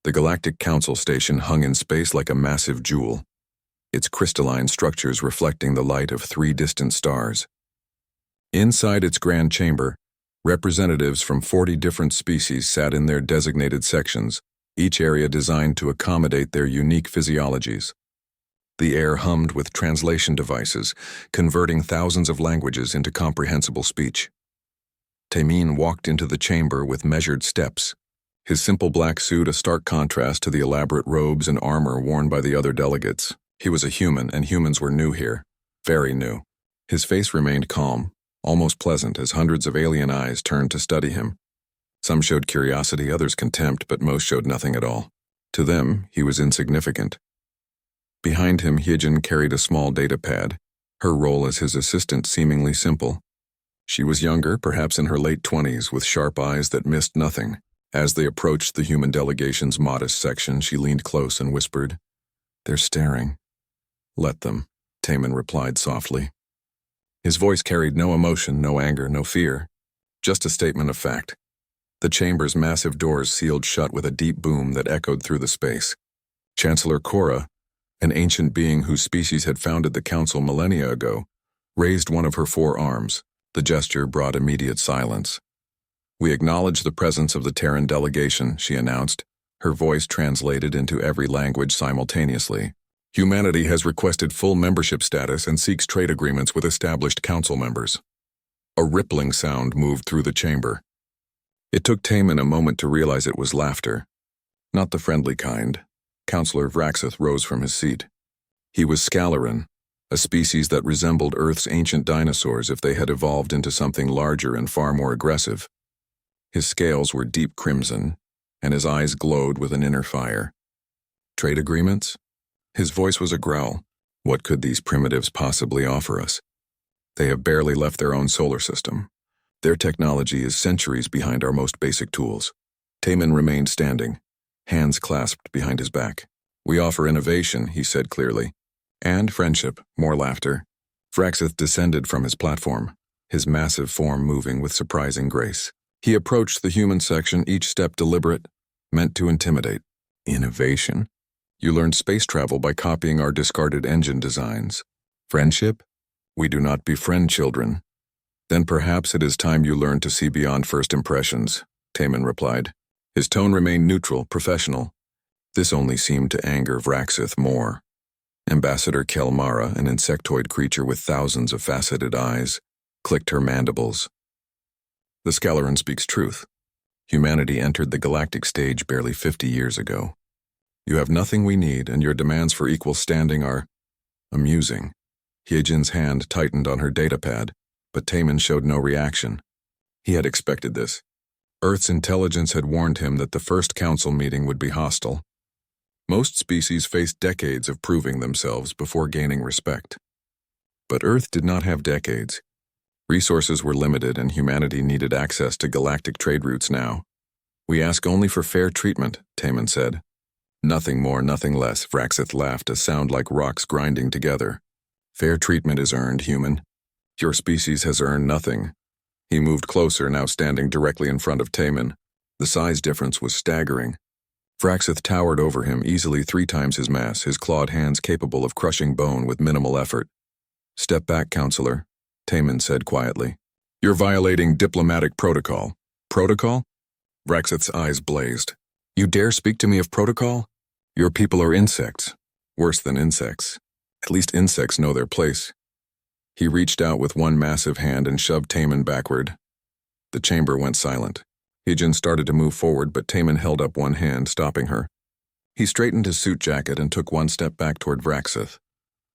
The Galactic Council station hung in space like a massive jewel, its crystalline structures reflecting the light of 3 distant stars. Inside its grand chamber, representatives from 40 different species sat in their designated sections, each area designed to accommodate their unique physiologies. The air hummed with translation devices, converting thousands of languages into comprehensible speech. Tamin walked into the chamber with measured steps, his simple black suit a stark contrast to the elaborate robes and armor worn by the other delegates. He was a human, and humans were new here, very new. His face remained calm, almost pleasant as hundreds of alien eyes turned to study him. Some showed curiosity, others contempt, but most showed nothing at all. To them, he was insignificant. Behind him, Hyejin carried a small data pad, her role as his assistant seemingly simple. She was younger, perhaps in her late 20s, with sharp eyes that missed nothing. As they approached the human delegation's modest section, she leaned close and whispered, "They're staring." "Let them," Tamin replied softly. His voice carried no emotion, no anger, no fear, just a statement of fact. The chamber's massive doors sealed shut with a deep boom that echoed through the space. Chancellor Cora, an ancient being whose species had founded the council millennia ago, raised one of her 4 arms. The gesture brought immediate silence. "We acknowledge the presence of the Terran delegation," she announced, her voice translated into every language simultaneously. "Humanity has requested full membership status and seeks trade agreements with established council members." A rippling sound moved through the chamber. It took Tamin a moment to realize it was laughter. Not the friendly kind. Councillor Vraxith rose from his seat. He was Scalaran, a species that resembled Earth's ancient dinosaurs if they had evolved into something larger and far more aggressive. His scales were deep crimson, and his eyes glowed with an inner fire. "Trade agreements?" His voice was a growl. "What could these primitives possibly offer us? They have barely left their own solar system. Their technology is centuries behind our most basic tools." Tamin remained standing, hands clasped behind his back. "We offer innovation," he said clearly. "And friendship." More laughter. Vraxith descended from his platform, his massive form moving with surprising grace. He approached the human section, each step deliberate, meant to intimidate. "Innovation? You learned space travel by copying our discarded engine designs. Friendship? We do not befriend children." "Then perhaps it is time you learned to see beyond first impressions," Tamin replied. His tone remained neutral, professional. This only seemed to anger Vraxith more. Ambassador Kelmara, an insectoid creature with thousands of faceted eyes, clicked her mandibles. "The Scalaran speaks truth. Humanity entered the galactic stage barely 50 years ago. You have nothing we need, and your demands for equal standing are amusing." Hyejin's hand tightened on her datapad, but Tamin showed no reaction. He had expected this. Earth's intelligence had warned him that the first council meeting would be hostile. Most species faced decades of proving themselves before gaining respect. But Earth did not have decades. Resources were limited, and humanity needed access to galactic trade routes now. "We ask only for fair treatment," Tamin said. "Nothing more, nothing less," Vraxith laughed, a sound like rocks grinding together. "Fair treatment is earned, human. Your species has earned nothing." He moved closer, now standing directly in front of Tamin. The size difference was staggering. Vraxith towered over him, easily 3 times his mass, his clawed hands capable of crushing bone with minimal effort. "Step back, Counselor," Tamin said quietly. "You're violating diplomatic protocol." "Protocol?" Vraxith's eyes blazed. "You dare speak to me of protocol? Your people are insects. Worse than insects. At least insects know their place." He reached out with one massive hand and shoved Tamin backward. The chamber went silent. Hyejin started to move forward, but Tamin held up one hand, stopping her. He straightened his suit jacket and took one step back toward Vraxith.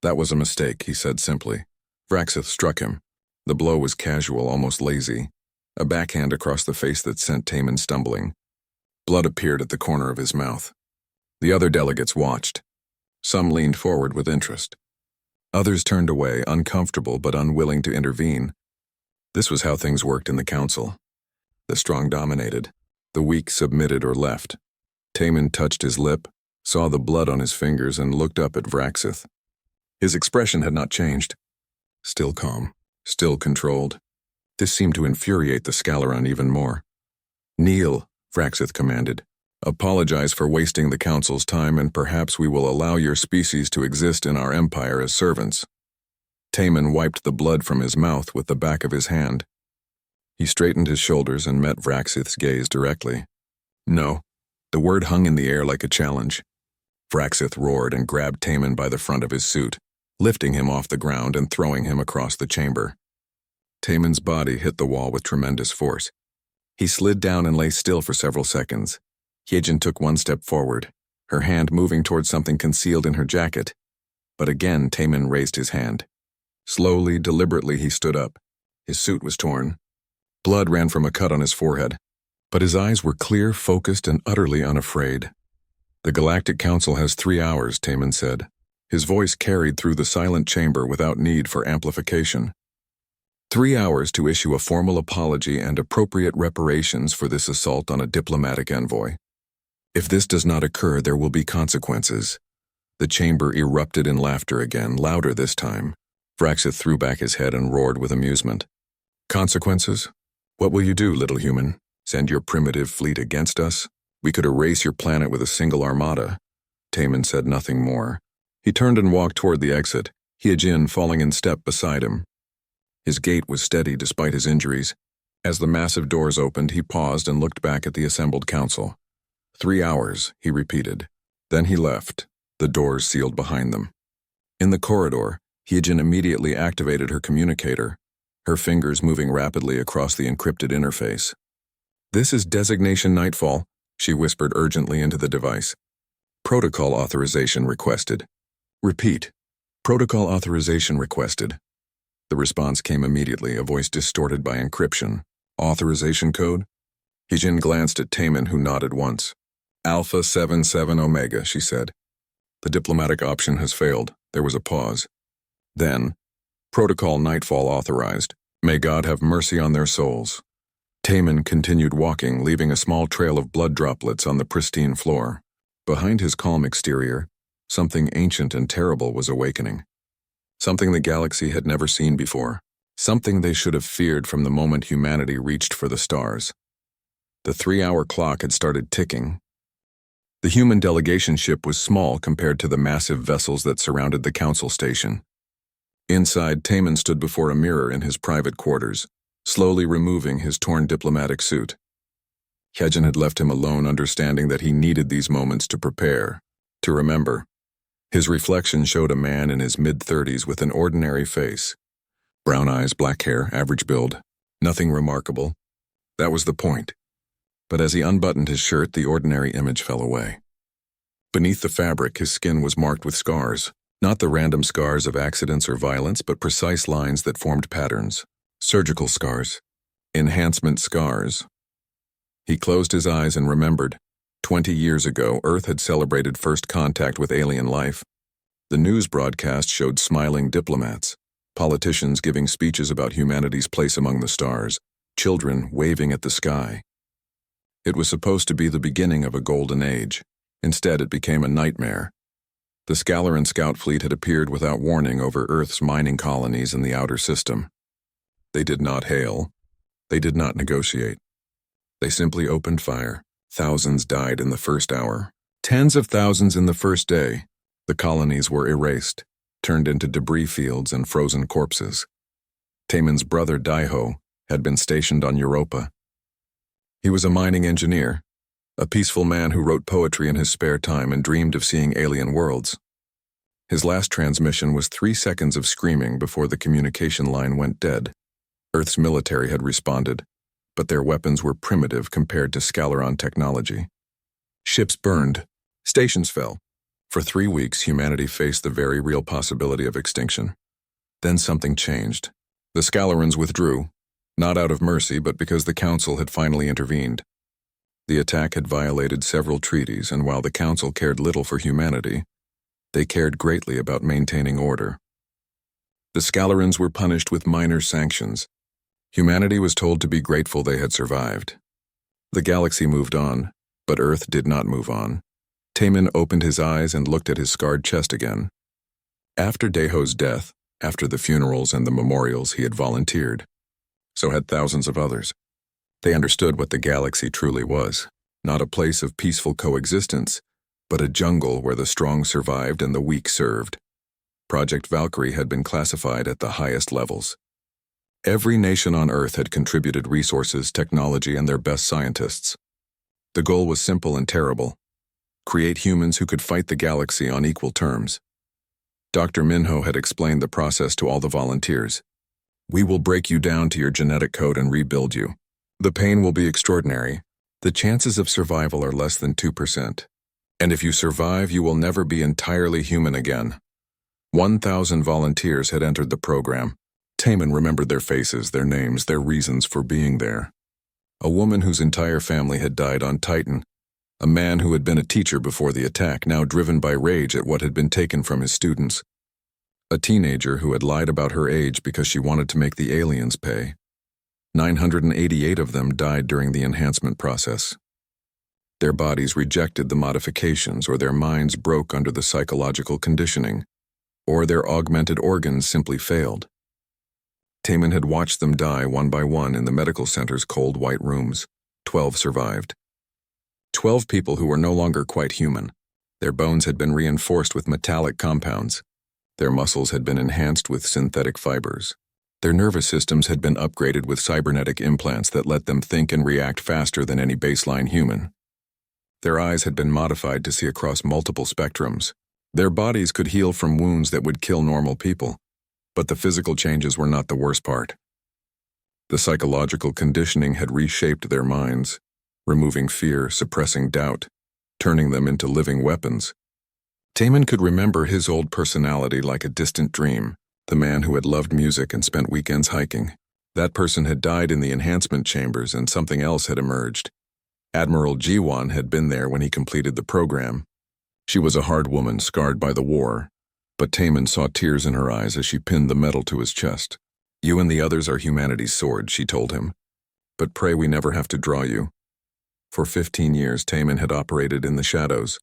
"That was a mistake," he said simply. Vraxith struck him. The blow was casual, almost lazy. A backhand across the face that sent Tamin stumbling. Blood appeared at the corner of his mouth. The other delegates watched. Some leaned forward with interest. Others turned away, uncomfortable but unwilling to intervene. This was how things worked in the council. The strong dominated. The weak submitted or left. Tamin touched his lip, saw the blood on his fingers, and looked up at Vraxith. His expression had not changed. Still calm, still controlled. This seemed to infuriate the Scalaran even more. "Kneel," Vraxith commanded. Apologize for wasting the Council's time, and perhaps we will allow your species to exist in our empire as servants." Taman wiped the blood from his mouth with the back of his hand. He straightened his shoulders and met Vraxith's gaze directly. "No." The word hung in the air like a challenge. Vraxith roared and grabbed Taman by the front of his suit, lifting him off the ground and throwing him across the chamber. Taman's body hit the wall with tremendous force. He slid down and lay still for several seconds. Hyejin took one step forward, her hand moving towards something concealed in her jacket. But again Taman raised his hand. Slowly, deliberately he stood up. His suit was torn. Blood ran from a cut on his forehead, but his eyes were clear, focused, and utterly unafraid. "The Galactic Council has 3 hours," Taman said. His voice carried through the silent chamber without need for amplification. 3 hours to issue a formal apology and appropriate reparations for this assault on a diplomatic envoy. If this does not occur, there will be consequences. The chamber erupted in laughter again, louder this time. Vraxith threw back his head and roared with amusement. "Consequences? What will you do, little human? Send your primitive fleet against us? We could erase your planet with a single armada." Taman said nothing more. He turned and walked toward the exit, Hyejin falling in step beside him. His gait was steady despite his injuries. As the massive doors opened, he paused and looked back at the assembled council. 3 hours, he repeated. Then he left, the doors sealed behind them. In the corridor, Hyejin immediately activated her communicator, her fingers moving rapidly across the encrypted interface. "This is Designation Nightfall," she whispered urgently into the device. "Protocol authorization requested." "Repeat. Protocol authorization requested." The response came immediately, a voice distorted by encryption. "Authorization code?" Hyejin glanced at Taman, who nodded once. "Alpha 77 Omega," she said. "The diplomatic option has failed." There was a pause. Then, "Protocol Nightfall authorized. May God have mercy on their souls." Taman continued walking, leaving a small trail of blood droplets on the pristine floor. Behind his calm exterior, something ancient and terrible was awakening. Something the galaxy had never seen before. Something they should have feared from the moment humanity reached for the stars. The 3-hour clock had started ticking. The human delegation ship was small compared to the massive vessels that surrounded the council station. Inside, Taman stood before a mirror in his private quarters, slowly removing his torn diplomatic suit. Hyejin had left him alone, understanding that he needed these moments to prepare, to remember. His reflection showed a man in his mid-30s with an ordinary face. Brown eyes, black hair, average build. Nothing remarkable. That was the point. But as he unbuttoned his shirt, the ordinary image fell away. Beneath the fabric, his skin was marked with scars. Not the random scars of accidents or violence, but precise lines that formed patterns. Surgical scars. Enhancement scars. He closed his eyes and remembered. 20 years ago, Earth had celebrated first contact with alien life. The news broadcast showed smiling diplomats, politicians giving speeches about humanity's place among the stars, children waving at the sky. It was supposed to be the beginning of a golden age. Instead, it became a nightmare. The Scalaran scout fleet had appeared without warning over Earth's mining colonies in the outer system. They did not hail. They did not negotiate. They simply opened fire. Thousands died in the first hour. Tens of thousands in the first day. The colonies were erased, turned into debris fields and frozen corpses. Taman's brother Daiho had been stationed on Europa. He was a mining engineer, a peaceful man who wrote poetry in his spare time and dreamed of seeing alien worlds. His last transmission was 3 seconds of screaming before the communication line went dead. Earth's military had responded, but their weapons were primitive compared to Scalaran technology. Ships burned. Stations fell. For 3 weeks, humanity faced the very real possibility of extinction. Then something changed. The Scalarans withdrew, not out of mercy, but because the Council had finally intervened. The attack had violated several treaties, and while the Council cared little for humanity, they cared greatly about maintaining order. The Scalarans were punished with minor sanctions. Humanity was told to be grateful they had survived. The galaxy moved on, but Earth did not move on. Taman opened his eyes and looked at his scarred chest again. After Daiho's death, after the funerals and the memorials, he had volunteered. So had thousands of others. They understood what the galaxy truly was, Not a place of peaceful coexistence, but a jungle where the strong survived and the weak served. Project Valkyrie had been classified at the highest levels. Every nation on Earth had contributed resources, technology, and their best scientists. The goal was simple and terrible: create humans who could fight the galaxy on equal terms. Dr. Minho had explained the process to all the volunteers. "We will break you down to your genetic code and rebuild you. The pain will be extraordinary. The chances of survival are less than 2%. And if you survive, you will never be entirely human again." 1,000 volunteers had entered the program. Taman remembered their faces, their names, their reasons for being there. A woman whose entire family had died on Titan. A man who had been a teacher before the attack, now driven by rage at what had been taken from his students. A teenager who had lied about her age because she wanted to make the aliens pay. 988 of them died during the enhancement process. Their bodies rejected the modifications, or their minds broke under the psychological conditioning, or their augmented organs simply failed. Taman had watched them die one by one in the medical center's cold white rooms. 12 survived. 12 people who were no longer quite human. Their bones had been reinforced with metallic compounds. Their muscles had been enhanced with synthetic fibers. Their nervous systems had been upgraded with cybernetic implants that let them think and react faster than any baseline human. Their eyes had been modified to see across multiple spectrums. Their bodies could heal from wounds that would kill normal people. But the physical changes were not the worst part. The psychological conditioning had reshaped their minds, removing fear, suppressing doubt, turning them into living weapons. Taman could remember his old personality like a distant dream, the man who had loved music and spent weekends hiking. That person had died in the enhancement chambers and something else had emerged. Admiral Jiwan had been there when he completed the program. She was a hard woman scarred by the war, but Taman saw tears in her eyes as she pinned the medal to his chest. "You and the others are humanity's sword," she told him. "But pray we never have to draw you." For 15 years, Taman had operated in the shadows.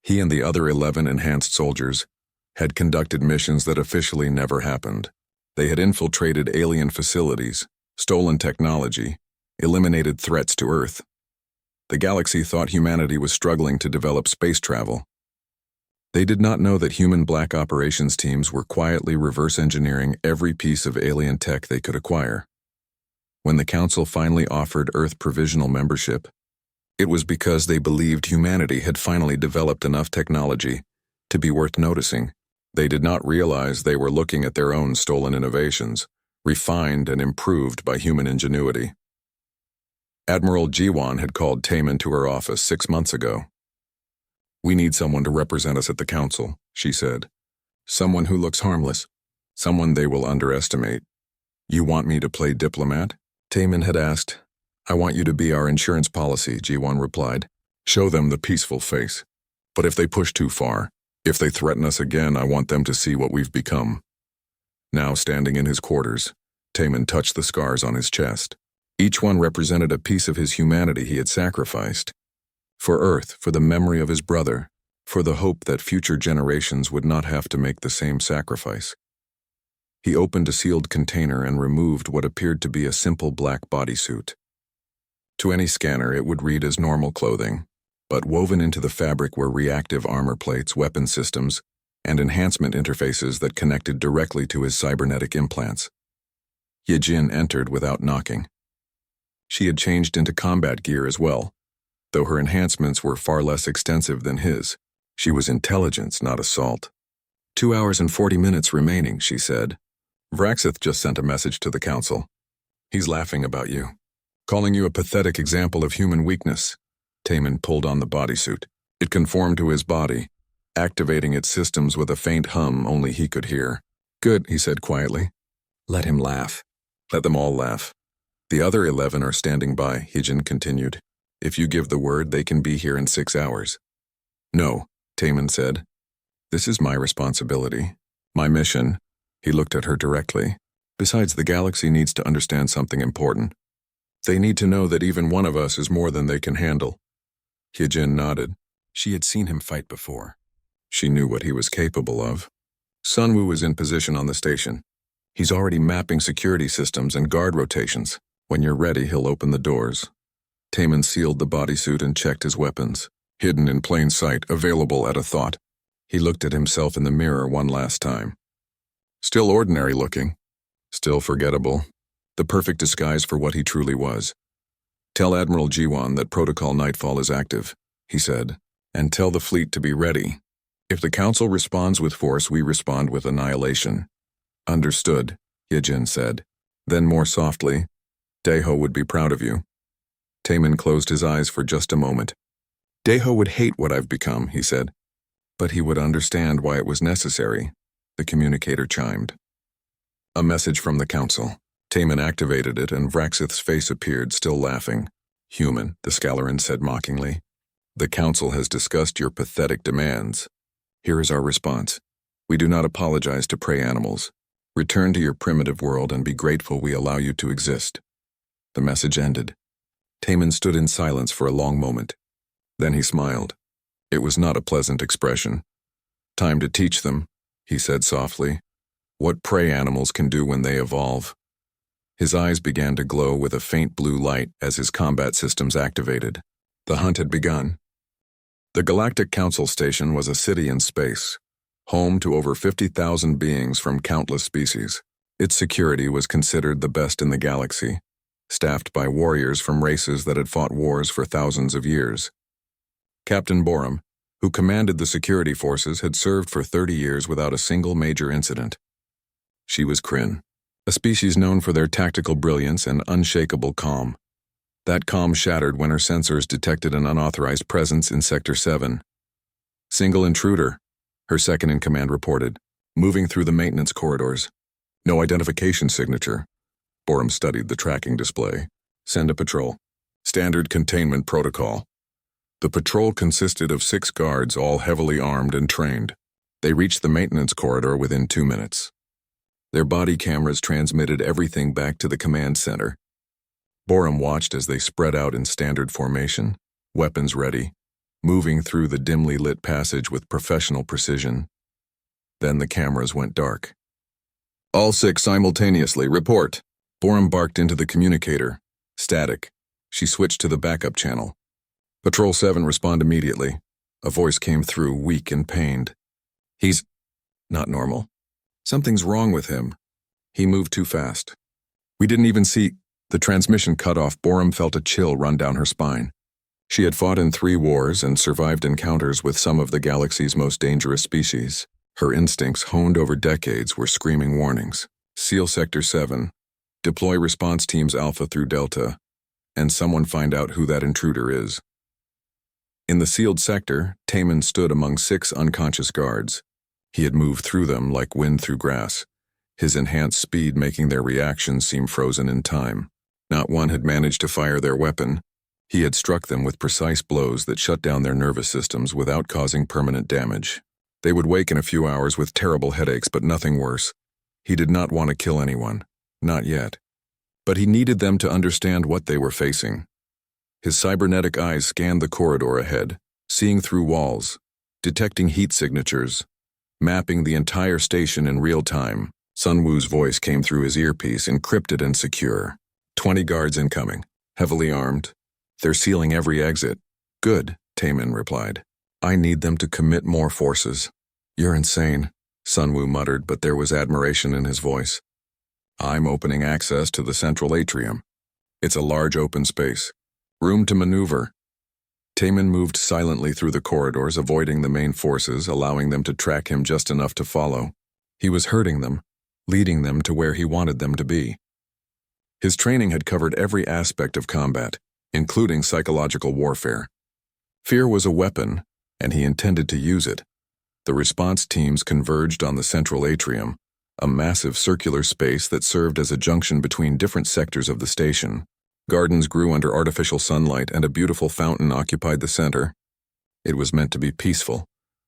He and the other 11 enhanced soldiers had conducted missions that officially never happened. They had infiltrated alien facilities, stolen technology, eliminated threats to Earth. The galaxy thought humanity was struggling to develop space travel. They did not know that human black operations teams were quietly reverse engineering every piece of alien tech they could acquire. When the Council finally offered Earth provisional membership, it was because they believed humanity had finally developed enough technology to be worth noticing. They did not realize they were looking at their own stolen innovations, refined and improved by human ingenuity. Admiral Jiwan had called Taman to her office 6 months ago. "We need someone to represent us at the Council," she said. "Someone who looks harmless. Someone they will underestimate." "You want me to play diplomat?" Taman had asked. "I want you to be our insurance policy," Jiwan replied. "Show them the peaceful face. But if they push too far, if they threaten us again, I want them to see what we've become." Now standing in his quarters, Taman touched the scars on his chest. Each one represented a piece of his humanity he had sacrificed. For Earth, for the memory of his brother, for the hope that future generations would not have to make the same sacrifice. He opened a sealed container and removed what appeared to be a simple black bodysuit. To any scanner, it would read as normal clothing, but woven into the fabric were reactive armor plates, weapon systems, and enhancement interfaces that connected directly to his cybernetic implants. Yejin entered without knocking. She had changed into combat gear as well, though her enhancements were far less extensive than his. She was intelligence, not assault. 2 hours and 40 minutes remaining, she said. Vraxith just sent a message to the Council. He's laughing about you, calling you a pathetic example of human weakness. Taman pulled on the bodysuit. It conformed to his body, activating its systems with a faint hum only he could hear. "Good," he said quietly. "Let him laugh. Let them all laugh. The other 11 are standing by," Hijin continued. "If you give the word, they can be here in 6 hours." "No," Taman said. "This is my responsibility. My mission." He looked at her directly. "Besides, the galaxy needs to understand something important. They need to know that even one of us is more than they can handle." Hijin nodded. She had seen him fight before. She knew what he was capable of. Sunwoo is in position on the station. He's already mapping security systems and guard rotations. When you're ready, he'll open the doors. Taman sealed the bodysuit and checked his weapons. Hidden in plain sight, available at a thought. He looked at himself in the mirror one last time. Still ordinary looking. Still forgettable. The perfect disguise for what he truly was. "Tell Admiral Jiwan that Protocol Nightfall is active," he said, "and tell the fleet to be ready. If the Council responds with force, we respond with annihilation." "Understood," Yejin said. Then more softly, "Daeho would be proud of you." Taman closed his eyes for just a moment. "Daeho would hate what I've become," he said. "But he would understand why it was necessary." The communicator chimed. A message from the Council. Taman activated it and Vraxith's face appeared, still laughing. "Human," the Scalaran said mockingly. "The Council has discussed your pathetic demands. Here is our response. We do not apologize to prey animals. Return to your primitive world and be grateful we allow you to exist." The message ended. Taman stood in silence for a long moment. Then he smiled. It was not a pleasant expression. "Time to teach them," he said softly, "what prey animals can do when they evolve." His eyes began to glow with a faint blue light as his combat systems activated. The hunt had begun. The Galactic Council Station was a city in space, home to over 50,000 beings from countless species. Its security was considered the best in the galaxy, staffed by warriors from races that had fought wars for thousands of years. Captain Borum, who commanded the security forces, had served for 30 years without a single major incident. She was Kryn, a species known for their tactical brilliance and unshakable calm. That calm shattered when her sensors detected an unauthorized presence in Sector 7. "Single intruder," her second-in-command reported, moving through the maintenance corridors. "No identification signature." Borum studied the tracking display. "Send a patrol. Standard containment protocol." The patrol consisted of 6 guards, all heavily armed and trained. They reached the maintenance corridor within 2 minutes. Their body cameras transmitted everything back to the command center. Borum watched as they spread out in standard formation, weapons ready, moving through the dimly lit passage with professional precision. Then the cameras went dark. "All 6 simultaneously, report." Borum barked into the communicator. Static. She switched to the backup channel. "Patrol 7, respond immediately." A voice came through, weak and pained. "He's not normal. Something's wrong with him. He moved too fast. We didn't even see." The transmission cut off. Borum felt a chill run down her spine. She had fought in 3 wars and survived encounters with some of the galaxy's most dangerous species. Her instincts, honed over decades, were screaming warnings. "Seal Sector 7. Deploy response teams Alpha through Delta. And someone find out who that intruder is." In the sealed sector, Taman stood among 6 unconscious guards. He had moved through them like wind through grass, his enhanced speed making their reactions seem frozen in time. Not one had managed to fire their weapon. He had struck them with precise blows that shut down their nervous systems without causing permanent damage. They would wake in a few hours with terrible headaches, but nothing worse. He did not want to kill anyone. Not yet. But he needed them to understand what they were facing. His cybernetic eyes scanned the corridor ahead, seeing through walls, detecting heat signatures, mapping the entire station in real time. Sun Wu's voice came through his earpiece, encrypted and secure. 20 guards incoming, heavily armed. They're sealing every exit. Good, Taman replied. I need them to commit more forces. You're insane, Sun Wu muttered, but there was admiration in his voice. I'm opening access to the central atrium. It's a large open space. Room to maneuver. Taman moved silently through the corridors, avoiding the main forces, allowing them to track him just enough to follow. He was herding them, leading them to where he wanted them to be. His training had covered every aspect of combat, including psychological warfare. Fear was a weapon, and he intended to use it. The response teams converged on the central atrium, a massive circular space that served as a junction between different sectors of the station. Gardens grew under artificial sunlight, and a beautiful fountain occupied the center. It was meant to be peaceful,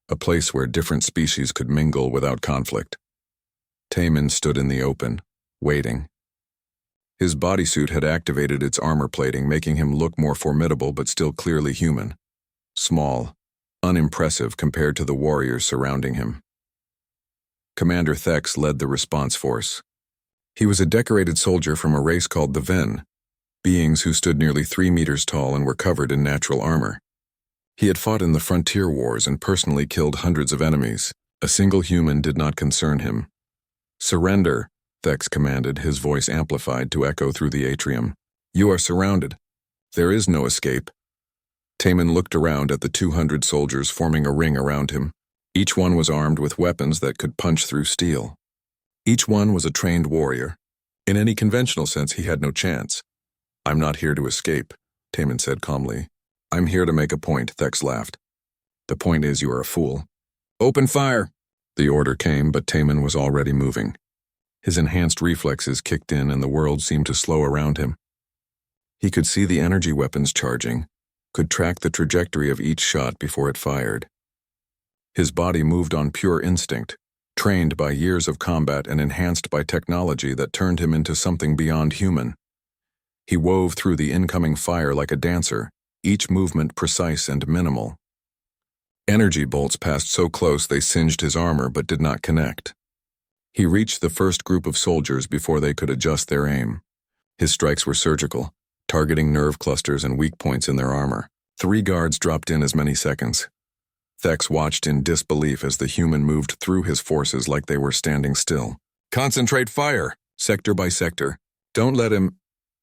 a place where different species could mingle without conflict. Taman stood in the open, waiting. His bodysuit had activated its armor plating, making him look more formidable but still clearly human. Small, unimpressive compared to the warriors surrounding him. Commander Thex led the response force. He was a decorated soldier from a race called the Ven. beings who stood nearly 3 meters tall and were covered in natural armor. He had fought in the frontier wars and personally killed hundreds of enemies. A single human did not concern him. "Surrender," Thex commanded, his voice amplified to echo through the atrium. "You are surrounded. There is no escape." Taman looked around at the 200 soldiers forming a ring around him. Each one was armed with weapons that could punch through steel. Each one was a trained warrior. In any conventional sense, he had no chance. "I'm not here to escape," Taman said calmly. "I'm here to make a point," Thex laughed. "The point is you are a fool." "Open fire!" The order came, but Taman was already moving. His enhanced reflexes kicked in and the world seemed to slow around him. He could see the energy weapons charging, could track the trajectory of each shot before it fired. His body moved on pure instinct, trained by years of combat and enhanced by technology that turned him into something beyond human. He wove through the incoming fire like a dancer, each movement precise and minimal. Energy bolts passed so close they singed his armor but did not connect. He reached the first group of soldiers before they could adjust their aim. His strikes were surgical, targeting nerve clusters and weak points in their armor. 3 guards dropped in as many seconds. Thex watched in disbelief as the human moved through his forces like they were standing still. "Concentrate fire, sector by sector. Don't let him—"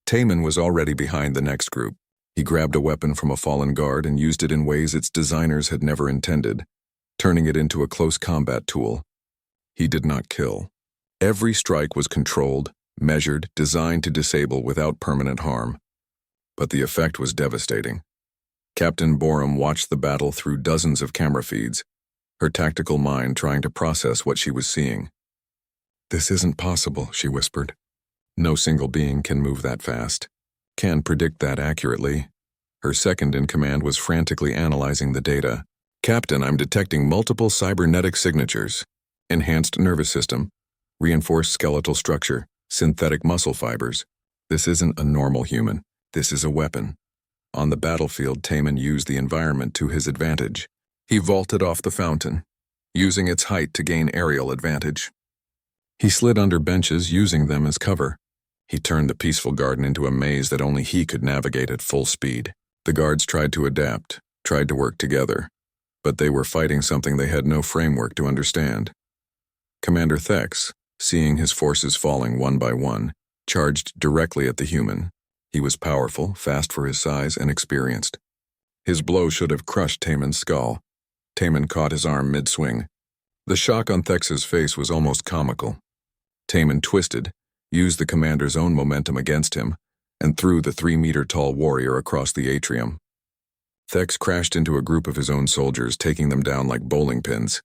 Taman was already behind the next group. He grabbed a weapon from a fallen guard and used it in ways its designers had never intended, turning it into a close combat tool. He did not kill. Every strike was controlled, measured, designed to disable without permanent harm. But the effect was devastating. Captain Borum watched the battle through dozens of camera feeds, her tactical mind trying to process what she was seeing. "This isn't possible," she whispered. "No single being can move that fast, can predict that accurately." Her second in command was frantically analyzing the data. "Captain, I'm detecting multiple cybernetic signatures. Enhanced nervous system, reinforced skeletal structure, synthetic muscle fibers. This isn't a normal human. This is a weapon." On the battlefield, Taman used the environment to his advantage. He vaulted off the fountain, using its height to gain aerial advantage. He slid under benches, using them as cover. He turned the peaceful garden into a maze that only he could navigate at full speed. The guards tried to adapt, tried to work together, but they were fighting something they had no framework to understand. Commander Thex, seeing his forces falling one by one, charged directly at the human. He was powerful, fast for his size, and experienced. His blow should have crushed Taman's skull. Taman caught his arm mid-swing. The shock on Thex's face was almost comical. Taman twisted, used the commander's own momentum against him, and threw the 3-meter-tall warrior across the atrium. Thex crashed into a group of his own soldiers, taking them down like bowling pins.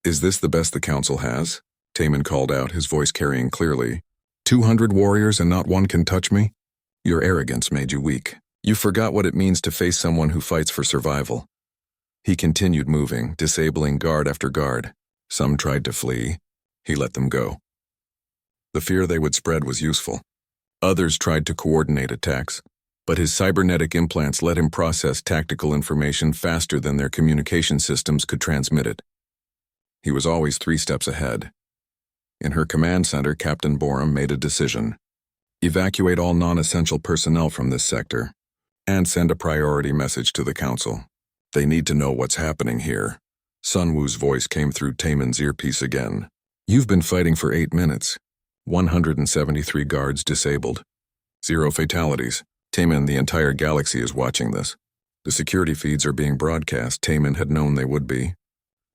"Is this the best the council has?" Taman called out, his voice carrying clearly. 200 warriors and not one can touch me? Your arrogance made you weak. You forgot what it means to face someone who fights for survival." He continued moving, disabling guard after guard. Some tried to flee. He let them go. The fear they would spread was useful. Others tried to coordinate attacks, but his cybernetic implants let him process tactical information faster than their communication systems could transmit it. He was always 3 steps ahead. In her command center, Captain Borum made a decision. Evacuate all non-essential personnel from this sector, and send a priority message to the council. They need to know what's happening here. Sun Wu's voice came through Taman's earpiece again. "You've been fighting for 8 minutes. 173 guards disabled. 0 fatalities. Taman, the entire galaxy is watching this. The security feeds are being broadcast. Taman had known they would be.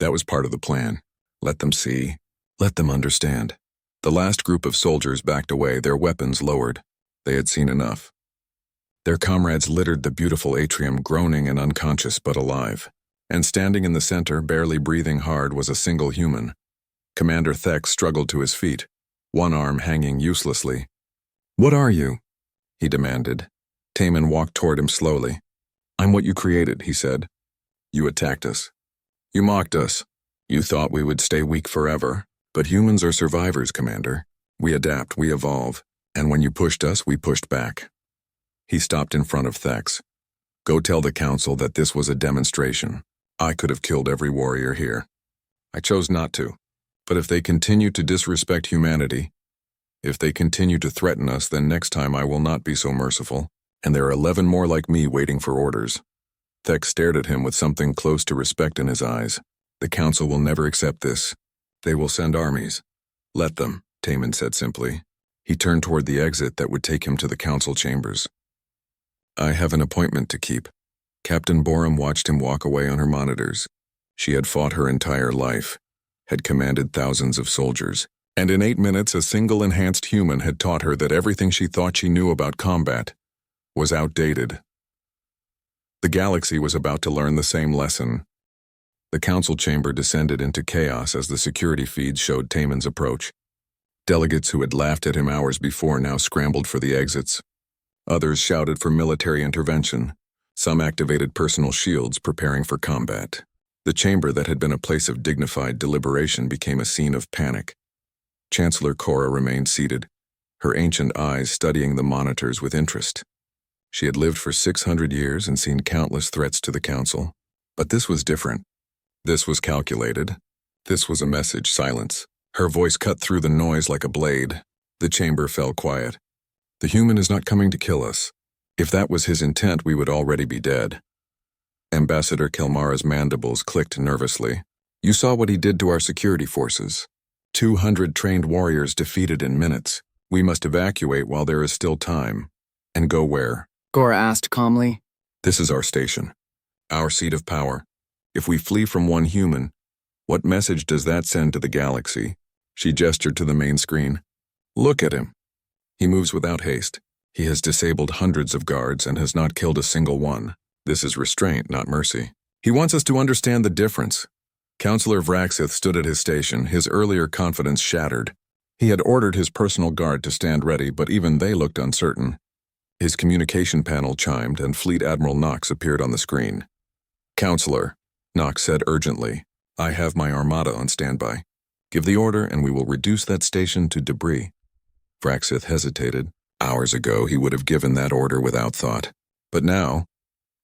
That was part of the plan. Let them see. Let them understand." The last group of soldiers backed away, their weapons lowered. They had seen enough. Their comrades littered the beautiful atrium, groaning and unconscious but alive. And standing in the center, barely breathing hard, was a single human. Commander Thex struggled to his feet, one arm hanging uselessly. "What are you?" he demanded. Taman walked toward him slowly. "I'm what you created," he said. "You attacked us. You mocked us. You thought we would stay weak forever. But humans are survivors, Commander. We adapt, we evolve, and when you pushed us, we pushed back." He stopped in front of Thex. "Go tell the council that this was a demonstration. I could have killed every warrior here. I chose not to. But if they continue to disrespect humanity, If they continue to threaten us, then next time I will not be so merciful, and there are 11 more like me waiting for orders. Thek stared at him with something close to respect in his eyes. The council will never accept this. They will send armies. Let them, Taman said simply. He turned toward the exit that would take him to the council chambers. I have an appointment to keep. Captain Borum watched him walk away on her monitors. She had fought her entire life, had commanded thousands of soldiers, and in 8 minutes a single enhanced human had taught her that everything she thought she knew about combat was outdated. The galaxy was about to learn the same lesson. The council chamber descended into chaos as the security feeds showed Taman's approach. Delegates who had laughed at him hours before now scrambled for the exits. Others shouted for military intervention. Some activated personal shields preparing for combat. The chamber that had been a place of dignified deliberation became a scene of panic. Chancellor Cora remained seated, her ancient eyes studying the monitors with interest. She had lived for 600 years and seen countless threats to the council. But this was different. This was calculated. This was a message, silence. Her voice cut through the noise like a blade. The chamber fell quiet. The human is not coming to kill us. If that was his intent, we would already be dead. Ambassador Kelmara's mandibles clicked nervously. You saw what he did to our security forces. 200 trained warriors defeated in minutes. We must evacuate while there is still time. And go where? Cora asked calmly. This is our station. Our seat of power. If we flee from one human, what message does that send to the galaxy? She gestured to the main screen. Look at him. He moves without haste. He has disabled hundreds of guards and has not killed a single one. This is restraint, not mercy. He wants us to understand the difference. Counselor Vraxith stood at his station, his earlier confidence shattered. He had ordered his personal guard to stand ready, but even they looked uncertain. His communication panel chimed, and Fleet Admiral Knox appeared on the screen. Counselor, Knox said urgently, I have my armada on standby. Give the order and we will reduce that station to debris. Vraxith hesitated. Hours ago, he would have given that order without thought. But now,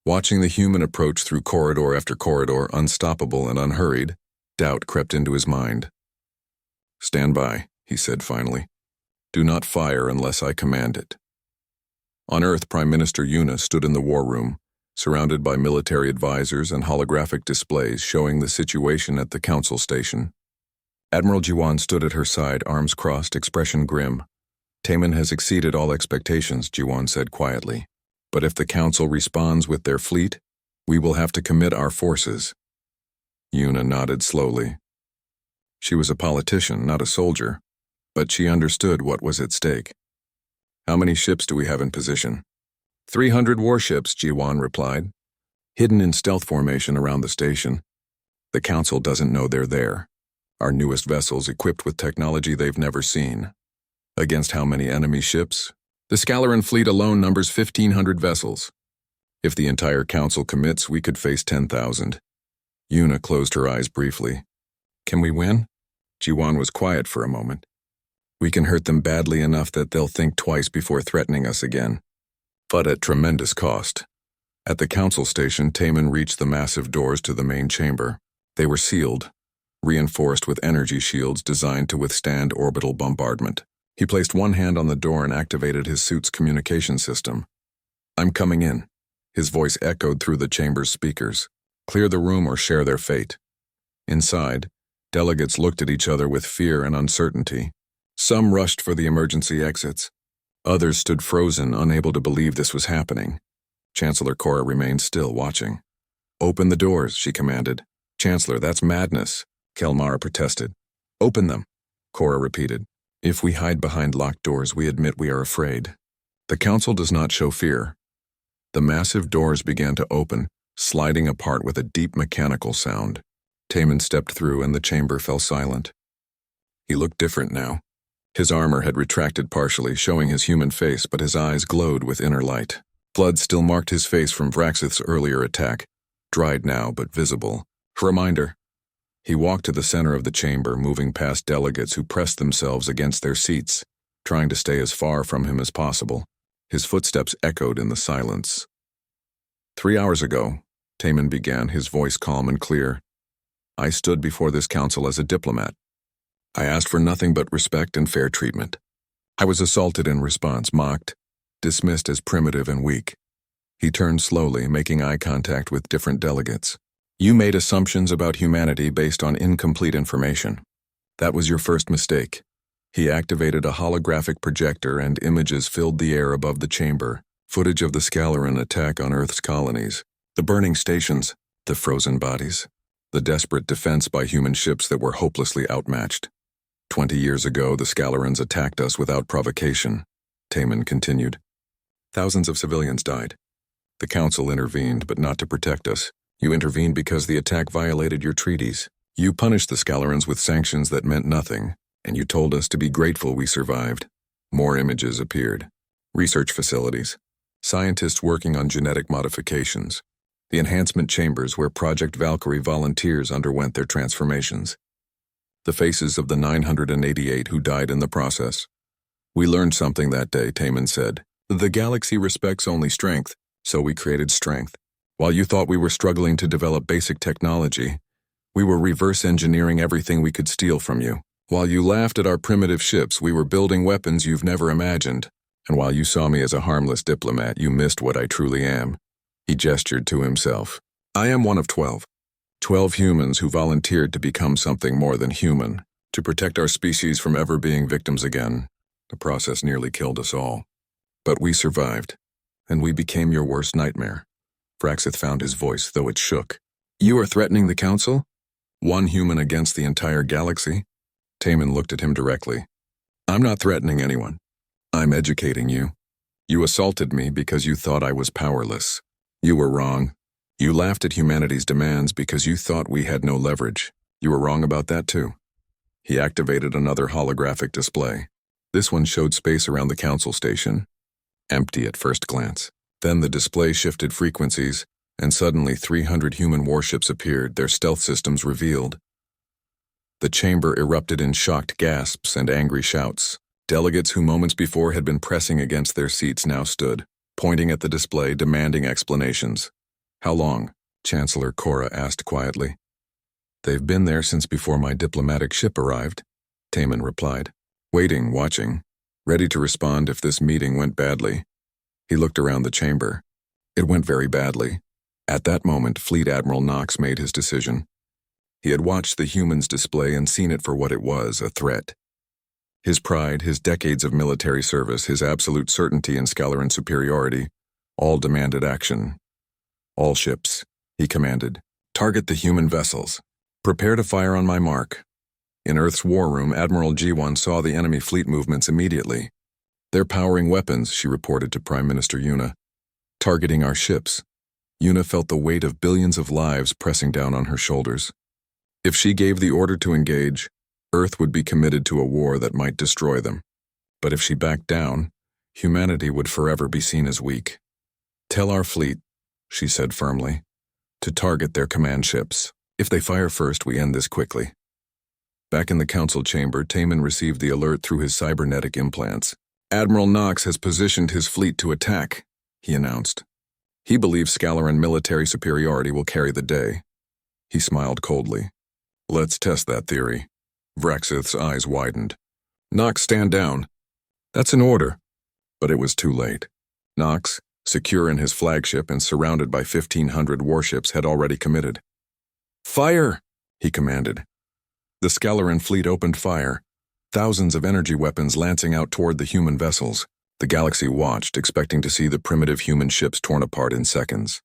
watching the human approach through corridor after corridor, unstoppable and unhurried, doubt crept into his mind. Stand by, he said finally. Do not fire unless I command it. On Earth, Prime Minister Yuna stood in the war room, surrounded by military advisors and holographic displays showing the situation at the council station. Admiral Jiwan stood at her side, arms crossed, expression grim. Taman has exceeded all expectations, Jiwan said quietly. But if the council responds with their fleet, we will have to commit our forces. Yuna nodded slowly. She was a politician, not a soldier, but she understood what was at stake. How many ships do we have in position? 300 warships, Jiwan replied, hidden in stealth formation around the station. The council doesn't know they're there. Our newest vessels equipped with technology they've never seen. Against how many enemy ships? The Scalaran fleet alone numbers 1,500 vessels. If the entire council commits, we could face 10,000. Yuna closed her eyes briefly. Can we win? Jiwan was quiet for a moment. We can hurt them badly enough that they'll think twice before threatening us again. But at tremendous cost. At the council station, Taman reached the massive doors to the main chamber. They were sealed, reinforced with energy shields designed to withstand orbital bombardment. He placed one hand on the door and activated his suit's communication system. I'm coming in. His voice echoed through the chamber's speakers. Clear the room or share their fate. Inside, delegates looked at each other with fear and uncertainty. Some rushed for the emergency exits. Others stood frozen, unable to believe this was happening. Chancellor Cora remained still, watching. Open the doors, she commanded. Chancellor, that's madness, Kelmara protested. Open them, Cora repeated. If we hide behind locked doors, we admit we are afraid. The council does not show fear. The massive doors began to open, sliding apart with a deep mechanical sound. Taman stepped through and the chamber fell silent. He looked different now. His armor had retracted partially, showing his human face, but his eyes glowed with inner light. Blood still marked his face from Vraxith's earlier attack, dried now but visible. Reminder. He walked to the center of the chamber, moving past delegates who pressed themselves against their seats, trying to stay as far from him as possible. His footsteps echoed in the silence. 3 hours ago, Taman began, his voice calm and clear. I stood before this council as a diplomat. I asked for nothing but respect and fair treatment. I was assaulted in response, mocked, dismissed as primitive and weak. He turned slowly, making eye contact with different delegates. You made assumptions about humanity based on incomplete information. That was your first mistake. He activated a holographic projector and images filled the air above the chamber, footage of the Scalaran attack on Earth's colonies, the burning stations, the frozen bodies, the desperate defense by human ships that were hopelessly outmatched. 20 years ago, the Scalarans attacked us without provocation, Taman continued. Thousands of civilians died. The Council intervened, but not to protect us. You intervened because the attack violated your treaties. You punished the Scalarans with sanctions that meant nothing, and you told us to be grateful we survived. More images appeared. Research facilities. Scientists working on genetic modifications. The enhancement chambers where Project Valkyrie volunteers underwent their transformations. The faces of the 988 who died in the process. We learned something that day, Taman said. The galaxy respects only strength, so we created strength. While you thought we were struggling to develop basic technology, we were reverse engineering everything we could steal from you. While you laughed at our primitive ships, we were building weapons you've never imagined. And while you saw me as a harmless diplomat, you missed what I truly am. He gestured to himself. I am one of 12. 12 humans who volunteered to become something more than human, to protect our species from ever being victims again. The process nearly killed us all. But we survived, and we became your worst nightmare. Vraxith found his voice, though it shook. You are threatening the Council? One human against the entire galaxy? Taman looked at him directly. I'm not threatening anyone. I'm educating you. You assaulted me because you thought I was powerless. You were wrong. You laughed at humanity's demands because you thought we had no leverage. You were wrong about that too. He activated another holographic display. This one showed space around the Council station. Empty at first glance. Then the display shifted frequencies, and suddenly 300 human warships appeared, their stealth systems revealed. The chamber erupted in shocked gasps and angry shouts. Delegates who moments before had been pressing against their seats now stood, pointing at the display, demanding explanations. How long? Chancellor Cora asked quietly. They've been there since before my diplomatic ship arrived, Taman replied. Waiting, watching, ready to respond if this meeting went badly. He looked around the chamber. It went very badly. At that moment, Fleet Admiral Knox made his decision. He had watched the humans display and seen it for what it was, a threat. His pride, his decades of military service, his absolute certainty in Scalaran superiority, all demanded action. All ships, he commanded, target the human vessels. Prepare to fire on my mark. In Earth's war room, Admiral G1 saw the enemy fleet movements immediately. They're powering weapons, she reported to Prime Minister Yuna. Targeting our ships. Yuna felt the weight of billions of lives pressing down on her shoulders. If she gave the order to engage, Earth would be committed to a war that might destroy them. But if she backed down, humanity would forever be seen as weak. Tell our fleet, she said firmly, to target their command ships. If they fire first, we end this quickly. Back in the Council chamber, Taman received the alert through his cybernetic implants. Admiral Knox has positioned his fleet to attack, he announced. He believes Scalaran military superiority will carry the day. He smiled coldly. Let's test that theory. Vraxith's eyes widened. Knox, stand down. That's an order. But it was too late. Knox, secure in his flagship and surrounded by 1,500 warships, had already committed. Fire! He commanded. The Scalaran fleet opened fire, thousands of energy weapons lancing out toward the human vessels. The galaxy watched, expecting to see the primitive human ships torn apart in seconds.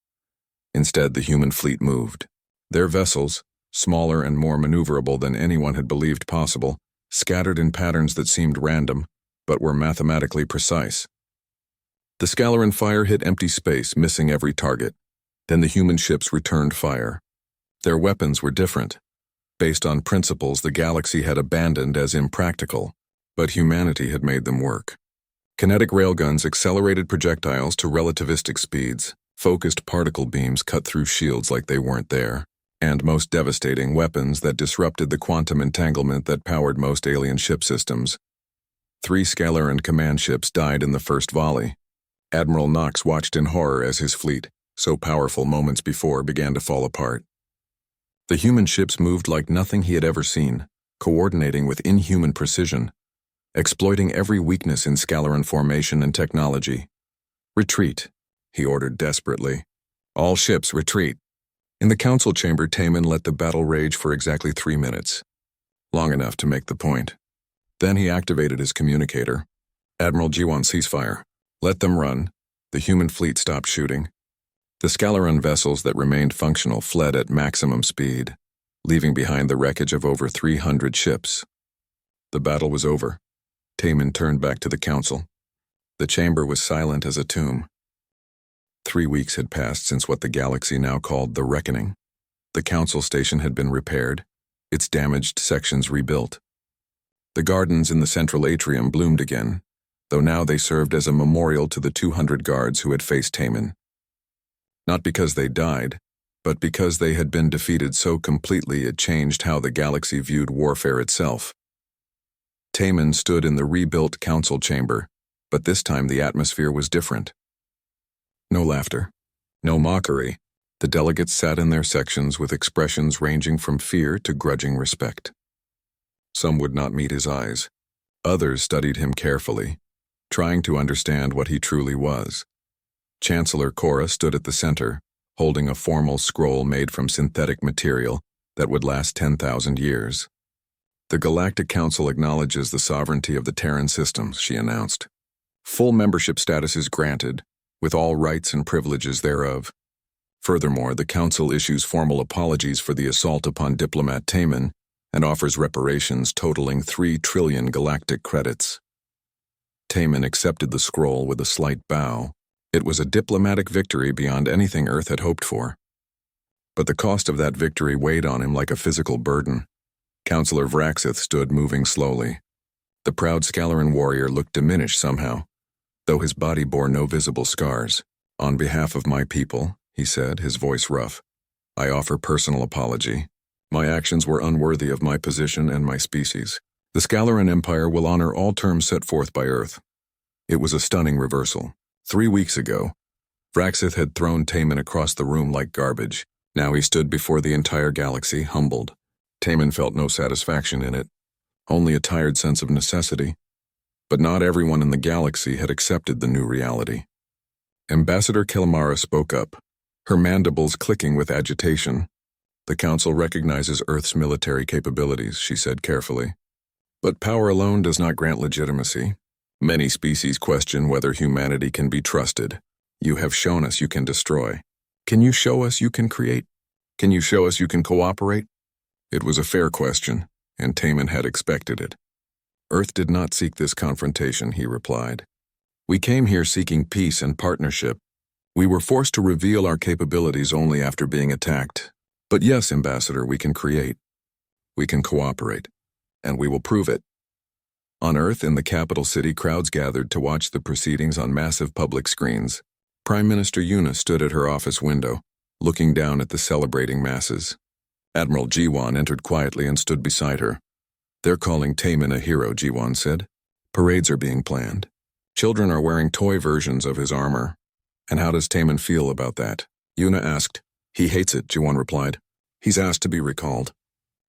Instead, the human fleet moved. Their vessels, smaller and more maneuverable than anyone had believed possible, scattered in patterns that seemed random, but were mathematically precise. The Scalaran fire hit empty space, missing every target. Then the human ships returned fire. Their weapons were different, based on principles the galaxy had abandoned as impractical, but humanity had made them work. Kinetic railguns accelerated projectiles to relativistic speeds, focused particle beams cut through shields like they weren't there, and most devastating, weapons that disrupted the quantum entanglement that powered most alien ship systems. 3 Scalaran command ships died in the first volley. Admiral Knox watched in horror as his fleet, so powerful moments before, began to fall apart. The human ships moved like nothing he had ever seen, coordinating with inhuman precision. exploiting every weakness in Scalaran formation and technology. "Retreat," he ordered desperately. "All ships, retreat." In the council chamber, Taman let the battle rage for exactly 3 minutes, long enough to make the point. Then he activated his communicator. "Admiral Jiwan, ceasefire. Let them run." The human fleet stopped shooting. The Scalaran vessels that remained functional fled at maximum speed, leaving behind the wreckage of over 300 ships. The battle was over. Taman turned back to the council. The chamber was silent as a tomb. 3 weeks had passed since what the galaxy now called the Reckoning. The council station had been repaired, its damaged sections rebuilt. The gardens in the central atrium bloomed again, though now they served as a memorial to the 200 guards who had faced Taman. Not because they died, but because they had been defeated so completely it changed how the galaxy viewed warfare itself. Taman stood in the rebuilt council chamber, but this time the atmosphere was different. No laughter, no mockery. The delegates sat in their sections with expressions ranging from fear to grudging respect. Some would not meet his eyes. Others studied him carefully, trying to understand what he truly was. Chancellor Cora stood at the center, holding a formal scroll made from synthetic material that would last 10,000 years. "The Galactic Council acknowledges the sovereignty of the Terran systems," she announced. "Full membership status is granted, with all rights and privileges thereof. Furthermore, the Council issues formal apologies for the assault upon Diplomat Taman and offers reparations totaling 3 trillion galactic credits." Taman accepted the scroll with a slight bow. It was a diplomatic victory beyond anything Earth had hoped for. But the cost of that victory weighed on him like a physical burden. Councillor Vraxith stood moving slowly. The proud Scalaran warrior looked diminished somehow, though his body bore no visible scars. "On behalf of my people," he said, his voice rough, "I offer personal apology. My actions were unworthy of my position and my species. The Scalaran Empire will honor all terms set forth by Earth." It was a stunning reversal. 3 weeks ago, Vraxith had thrown Taman across the room like garbage. Now he stood before the entire galaxy, humbled. Taman felt no satisfaction in it, only a tired sense of necessity. But not everyone in the galaxy had accepted the new reality. Ambassador Kilmara spoke up, her mandibles clicking with agitation. "The Council recognizes Earth's military capabilities," she said carefully. "But power alone does not grant legitimacy. Many species question whether humanity can be trusted. You have shown us you can destroy. Can you show us you can create? Can you show us you can cooperate?" It was a fair question, and Taman had expected it. "Earth did not seek this confrontation," he replied. "We came here seeking peace and partnership. We were forced to reveal our capabilities only after being attacked. But yes, Ambassador, we can create. We can cooperate. And we will prove it." On Earth, in the capital city, crowds gathered to watch the proceedings on massive public screens. Prime Minister Yuna stood at her office window, looking down at the celebrating masses. Admiral Jiwan entered quietly and stood beside her. "They're calling Taman a hero," Jiwan said. "Parades are being planned. Children are wearing toy versions of his armor. And how does Taman feel about that?" Yuna asked. "He hates it," Jiwan replied. "He's asked to be recalled.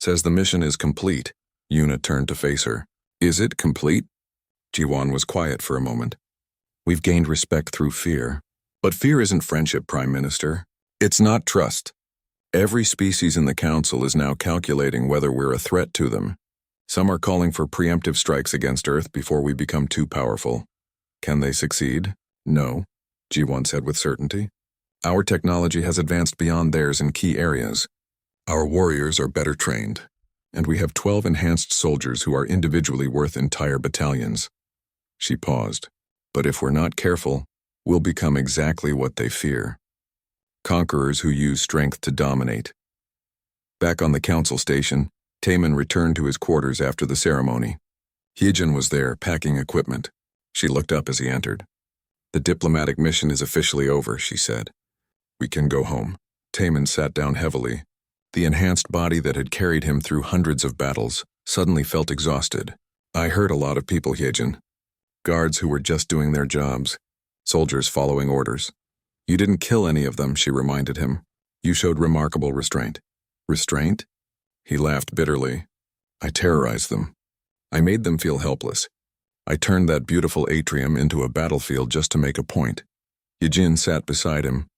Says the mission is complete." Yuna turned to face her. "Is it complete?" Jiwan was quiet for a moment. "We've gained respect through fear. But fear isn't friendship, Prime Minister. It's not trust. Every species in the Council is now calculating whether we're a threat to them. Some are calling for preemptive strikes against Earth before we become too powerful. Can they succeed? No, Jiwan said with certainty. Our technology has advanced beyond theirs in key areas. Our warriors are better trained, and we have 12 enhanced soldiers who are individually worth entire battalions." She paused. "But if we're not careful, we'll become exactly what they fear. Conquerors who use strength to dominate." Back on the council station, Taman returned to his quarters after the ceremony. Hyejin was there, packing equipment. She looked up as he entered. "The diplomatic mission is officially over," she said. "We can go home." Taman sat down heavily. The enhanced body that had carried him through hundreds of battles suddenly felt exhausted. "I hurt a lot of people, Hyejin. Guards who were just doing their jobs. Soldiers following orders. You didn't kill any of them," she reminded him. "You showed remarkable restraint." "Restraint?" He laughed bitterly. "I terrorized them. I made them feel helpless. I turned that beautiful atrium into a battlefield just to make a point. Yijin sat beside him.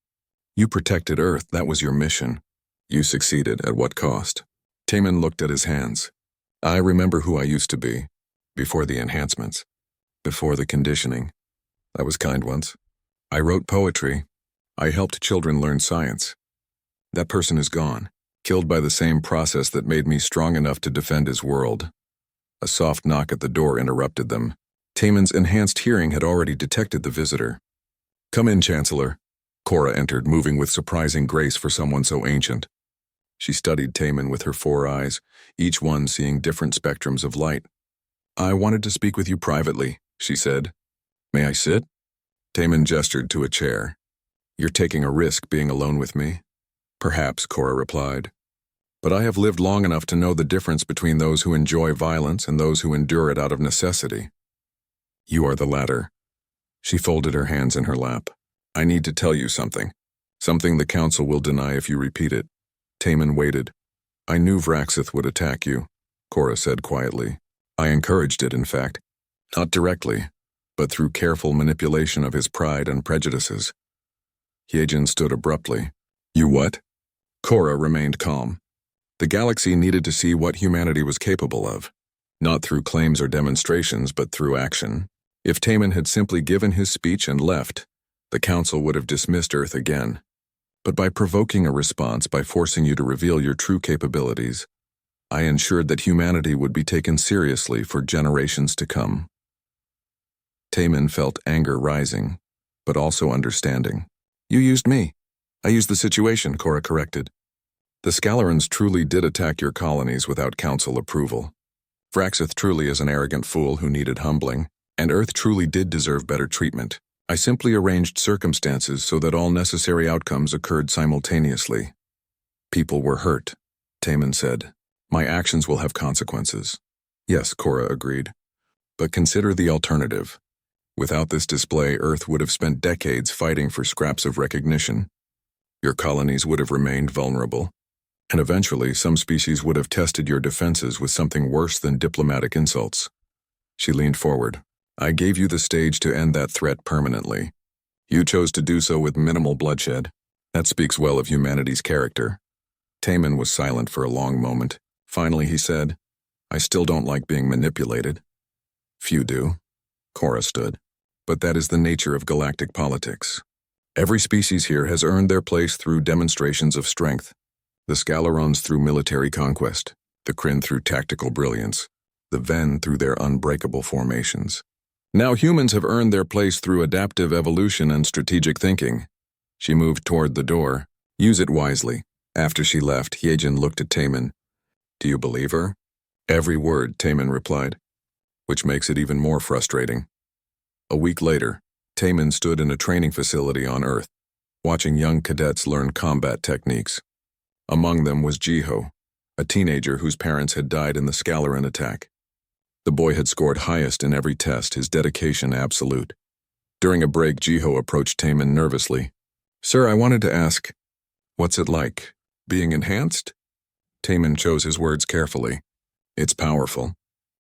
You protected Earth, that was your mission. You succeeded, at what cost? Taman looked at his hands. I remember who I used to be, before the enhancements, before the conditioning. That was kind once. I wrote poetry. I helped children learn science. That person is gone, killed by the same process that made me strong enough to defend his world. A soft knock at the door interrupted them. Taman's enhanced hearing had already detected the visitor. Come in, Chancellor. Cora entered, moving with surprising grace for someone so ancient. She studied Taman with her 4 eyes, each one seeing different spectrums of light. I wanted to speak with you privately, she said. May I sit? Taman gestured to a chair. You're taking a risk being alone with me. Perhaps, Cora replied. But I have lived long enough to know the difference between those who enjoy violence and those who endure it out of necessity. You are the latter. She folded her hands in her lap. I need to tell you something. Something the Council will deny if you repeat it. Taman waited. I knew Vraxith would attack you, Cora said quietly. I encouraged it, in fact. Not directly, but through careful manipulation of his pride and prejudices. Hyejin stood abruptly. You what? Cora remained calm. The galaxy needed to see what humanity was capable of, not through claims or demonstrations, but through action. If Taman had simply given his speech and left, the Council would have dismissed Earth again. But by provoking a response, by forcing you to reveal your true capabilities, I ensured that humanity would be taken seriously for generations to come. Taman felt anger rising, but also understanding. You used me. I used the situation, Cora corrected. The Scalorans truly did attack your colonies without Council approval. Vraxith truly is an arrogant fool who needed humbling, and Earth truly did deserve better treatment. I simply arranged circumstances so that all necessary outcomes occurred simultaneously. People were hurt, Taman said. My actions will have consequences. Yes, Cora agreed. But consider the alternative. Without this display, Earth would have spent decades fighting for scraps of recognition. Your colonies would have remained vulnerable, and eventually some species would have tested your defenses with something worse than diplomatic insults. She leaned forward. I gave you the stage to end that threat permanently. You chose to do so with minimal bloodshed. That speaks well of humanity's character. Taman was silent for a long moment. Finally he said, I still don't like being manipulated. Few do. Cora stood. But that is the nature of galactic politics. Every species here has earned their place through demonstrations of strength. The Scalorons through military conquest, the Kryn through tactical brilliance, the Ven through their unbreakable formations. Now humans have earned their place through adaptive evolution and strategic thinking. She moved toward the door. Use it wisely. After she left, Hyejin looked at Taman. Do you believe her? Every word, Taman replied, which makes it even more frustrating. A week later, Taman stood in a training facility on Earth, watching young cadets learn combat techniques. Among them was Jiho, a teenager whose parents had died in the Scaloran attack. The boy had scored highest in every test, his dedication absolute. During a break, Jiho approached Taman nervously. Sir, I wanted to ask, what's it like, being enhanced? Taman chose his words carefully. It's powerful.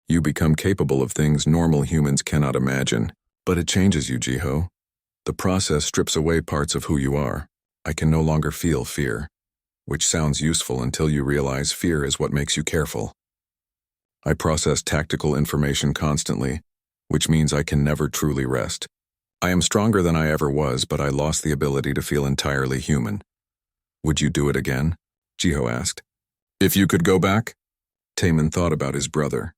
You become capable of things normal humans cannot imagine. But it changes you, Jiho. The process strips away parts of who you are. I can no longer feel fear, which sounds useful until you realize fear is what makes you careful. I process tactical information constantly, which means I can never truly rest. I am stronger than I ever was, but I lost the ability to feel entirely human. Would you do it again? Jiho asked. If you could go back? Taman thought about his brother.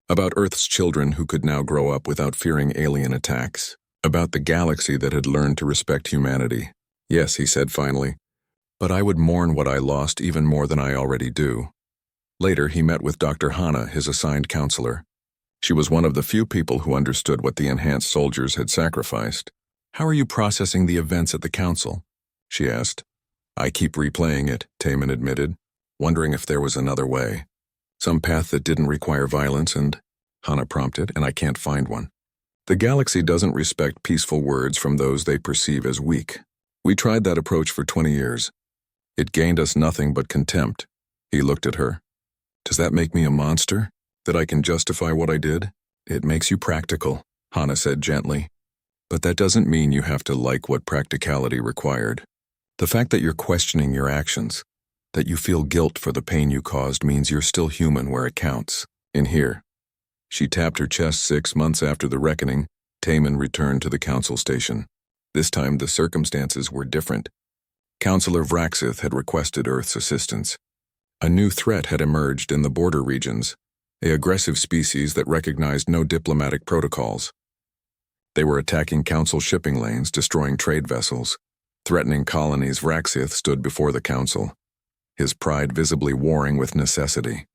About Earth's children who could now grow up without fearing alien attacks. About the galaxy that had learned to respect humanity. Yes, he said finally. But I would mourn what I lost even more than I already do. Later, he met with Dr. Hana, his assigned counselor. She was one of the few people who understood what the enhanced soldiers had sacrificed. How are you processing the events at the council? She asked. I keep replaying it, Taman admitted, wondering if there was another way. Some path that didn't require violence and, Hana prompted, and I can't find one. The galaxy doesn't respect peaceful words from those they perceive as weak. We tried that approach for 20 years. It gained us nothing but contempt. He looked at her. Does that make me a monster? That I can justify what I did? It makes you practical, Hana said gently. But that doesn't mean you have to like what practicality required. The fact that you're questioning your actions, that you feel guilt for the pain you caused, means you're still human where it counts. In here. She tapped her chest. 6 months after the reckoning, Taman returned to the council station. This time the circumstances were different. Councillor Vraxith had requested Earth's assistance. A new threat had emerged in the border regions, an aggressive species that recognized no diplomatic protocols. They were attacking council shipping lanes, destroying trade vessels, threatening colonies. Vraxith stood before the council, his pride visibly warring with necessity.